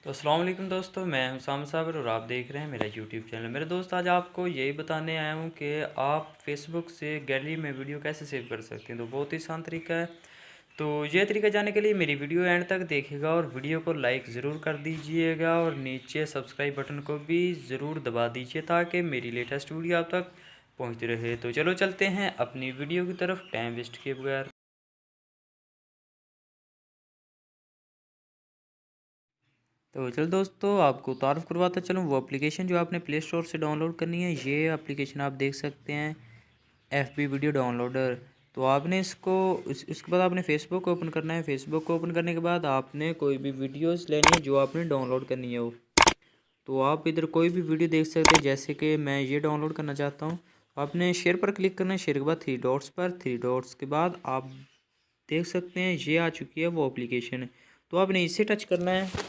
तो अस्सलाम वालेकुम दोस्तों, मैं हूं साम साबर और आप देख रहे हैं मेरा यूट्यूब चैनल। मेरे दोस्त, आज आपको यही बताने आया हूं कि आप फेसबुक से गैलरी में वीडियो कैसे सेव कर सकते हैं। तो बहुत ही आसान तरीका है। तो यह तरीका जानने के लिए मेरी वीडियो एंड तक देखिएगा और वीडियो को लाइक ज़रूर कर दीजिएगा और नीचे सब्सक्राइब बटन को भी ज़रूर दबा दीजिए ताकि मेरी लेटेस्ट वीडियो आप तक पहुँचती रहे। तो चलो चलते हैं अपनी वीडियो की तरफ टाइम वेस्ट किए बगैर। तो चलो दोस्तों, आपको तारुफ करवाता चलूँ। वो एप्लीकेशन जो आपने प्ले स्टोर से डाउनलोड करनी है, ये एप्लीकेशन आप देख सकते हैं, FB वीडियो डाउनलोडर। तो आपने इसको उसके बाद आपने फेसबुक ओपन करना है। फेसबुक को ओपन करने के बाद आपने कोई भी वीडियोस लेनी है जो आपने डाउनलोड करनी है वो। तो आप इधर कोई भी वीडियो देख सकते हैं, जैसे कि मैं ये डाउनलोड करना चाहता हूँ। आपने शेयर पर क्लिक करना है, शेयर के बाद थ्री डॉट्स पर, थ्री डॉट्स के बाद आप देख सकते हैं ये आ चुकी है वो एप्लीकेशन। तो आपने इसे टच करना है।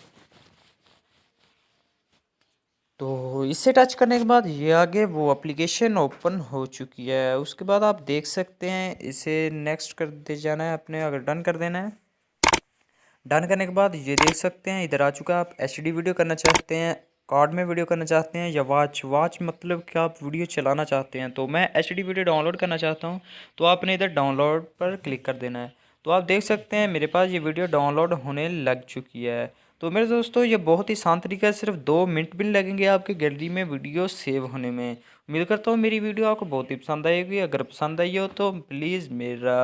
तो इसे टच करने के बाद ये आगे वो एप्लीकेशन ओपन हो चुकी है। उसके बाद आप देख सकते हैं, इसे नेक्स्ट कर दे जाना है अपने, अगर डन कर देना है। डन करने के बाद ये देख सकते हैं इधर आ चुका है। आप HD वीडियो करना चाहते हैं, कार्ड में वीडियो करना चाहते हैं, या वाच मतलब कि आप वीडियो चलाना चाहते हैं। तो मैं HD वीडियो डाउनलोड करना चाहता हूँ, तो आपने इधर डाउनलोड पर क्लिक कर देना है। तो आप देख सकते हैं मेरे पास ये वीडियो डाउनलोड होने लग चुकी है। तो मेरे दोस्तों, ये बहुत ही आसान तरीका है, सिर्फ 2 मिनट भी नहीं लगेंगे आपके गैलरी में वीडियो सेव होने में। उम्मीद करता हूँ मेरी वीडियो आपको बहुत ही पसंद आएगी। अगर पसंद आई हो तो प्लीज़ मेरा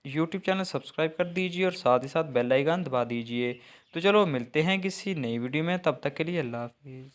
यूट्यूब चैनल सब्सक्राइब कर दीजिए और साथ ही साथ बेल आइकन दबा दीजिए। तो चलो मिलते हैं किसी नई वीडियो में, तब तक के लिए अल्लाह हाफिज़।